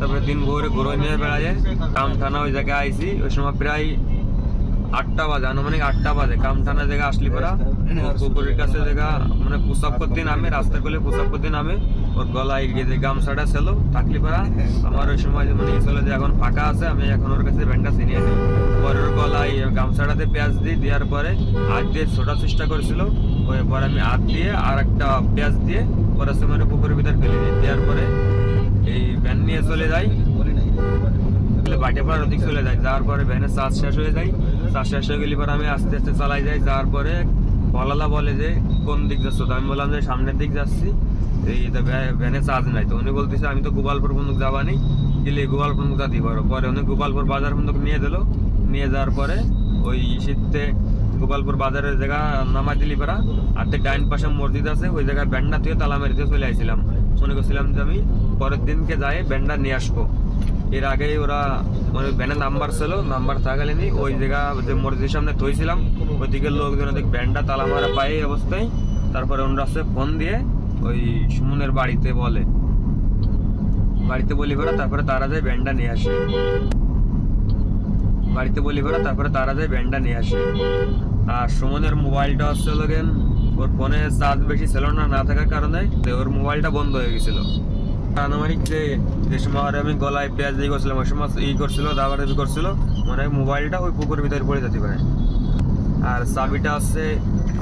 তারপরে দিন ভোরে গরু নিয়ে বেড়ায় কামঠানা ওই জায়গায় আইসি। ওই সময় প্রায় 8টা বাজে, আনুমানিক 8টা বাজে। কামঠানা জায়গা আসলি পরা পুকুরের কাছে জায়গা মানে পুষাপ করতে নামে, রাস্তার কোলে পুষাপ করতে নামে। ওর গলায় যে গামছাটা ছিল থাকলি পরা আমার ওই সময় মানে ছিল যে এখন ফাঁকা আছে, আমি এখন ওর কাছে ব্যান্ডটা ছিনিয়ে নিই। পরে ওর গলায় গামছাটাতে পেঁয়াজ দিই, দেওয়ার পরে হাত দিয়ে ছোটার চেষ্টা করেছিল। ওই পরে আমি হাত দিয়ে আর একটা পেঁয়াজ দিয়ে পরে সে মানে পুকুরের ভিতর ফেলে দিই। দেওয়ার পরে এই ভ্যান নিয়ে চলে যাই, বাটিপাড়ার ওদিক চলে যায়। যাওয়ার পরে ভ্যানের চার্জ শেষ হয়ে যায়। চার্জ শেষ হয়ে গেলে পরে আমি আস্তে আস্তে চালাই যাই। যাওয়ার পরে বলালা বলে যে কোন দিক যাচ্ছ, তো আমি বললাম যে সামনের দিক যাচ্ছি, এই ভ্যানে চার্জ নাই। তো উনি বলতেছে আমি তো গোপালপুর বন্দুক যাবা নি, গেলে গোপালপুর বন্দুক যাতে পারো। পরে উনি গোপালপুর বাজার বন্দুক নিয়ে দিল। নিয়ে যাওয়ার পরে ওই শীতে গোপালপুর বাজারের জায়গা নামা দিলি পারা হাতে ডাইন পাশে মসজিদ আছে, ওই জায়গায় ব্যান্ডা থেকে তালা মেরে চলে আসছিলাম। মনে করছিলাম যে আমি পরের দিনকে যাই ব্যান্ডা নিয়ে আসবো। এর আগেই ওরা মানে ব্যানের নাম্বার ছিল, নাম্বার থাকালেনি ওই জায়গা যে মসজিদের সামনে থইছিলাম ওই দিকের লোকজন ওদিক ব্যান্ডটা তালা মারা পায় এই অবস্থায়। তারপরে ওনারা আসছে ফোন দিয়ে ওই সুমনের বাড়িতে বলে, বাড়িতে বলি করা, তারপরে তারা যায় ব্যান্ডটা নিয়ে আসে। বাড়িতে বলি করা, তারপরে তারা যায় ব্যান্ডটা নিয়ে আসে। আর সুমনের মোবাইলটা হচ্ছে লোকেন ওর ফোনে চার্জ বেশি ছিল না, না থাকার কারণে ওর মোবাইলটা বন্ধ হয়ে গেছিল। আনুমানিক যে সময় আমি গলায় পেঁয়াজ দিয়ে করছিলাম ওই সময় করছিল দাবাদাবি করছিল, মানে মোবাইলটা ওই পুকুরের ভিতরে পড়ে যেতে পারে। আর চাবিটা হচ্ছে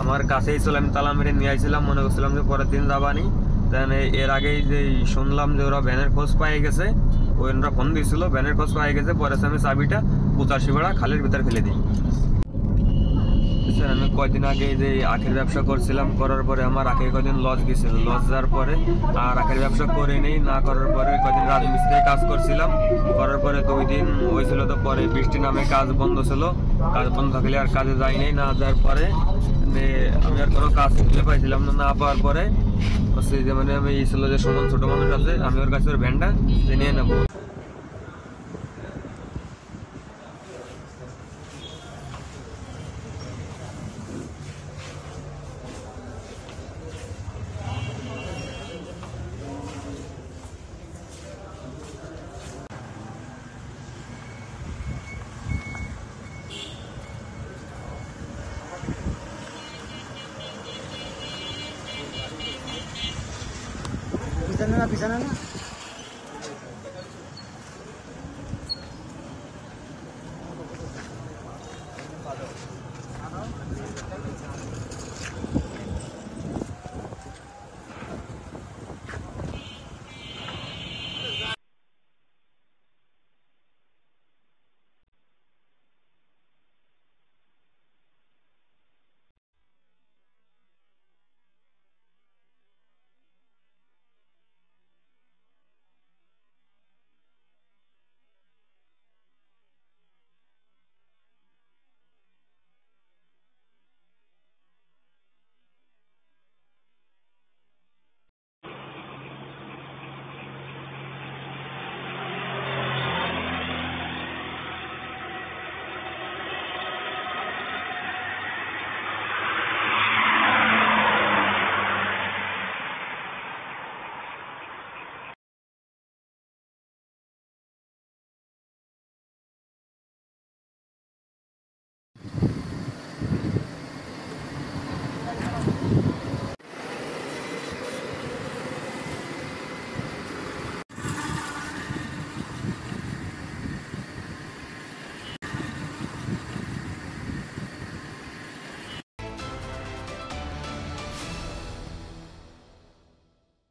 আমার কাছেই ছিল, আমি তালা মেরে নিয়ে আসছিলাম। মনে করছিলাম যে পরের দিন যাবানি। দেন এর আগেই যে শুনলাম যে ওরা ভ্যানের খোঁজ পাই গেছে, ওরা ফোন দিয়েছিল ভ্যানের খোঁজ পাই গেছে। পরে আমি চাবিটা 85 বেড়া খালের ভিতরে ফেলে দিই। আমি কয়দিন আগে যে আখের ব্যবসা করছিলাম, করার পরে আমার আখের কয়দিন লস গেছিল। লস যাওয়ার পরে আর আখের ব্যবসা করে নেই, না করার পরে কয়দিন রাজমিস্ত্রি কাজ করছিলাম। করার পরে 2 দিন হয়েছিল, তো পরে বৃষ্টি নামে কাজ বন্ধ ছিল। কাজ বন্ধ থাকলে আর কাজে যাই নাই। না যাওয়ার পরে আমি আর কোনো কাজ খুঁজে পাইছিলাম না। না পাওয়ার পরে হচ্ছে যে মানে আমি ছিল যে সুমন ছোট মানুষ আছে, আমি ওর কাছে ওর ভ্যানটা নিয়ে নেবো। পিছনে না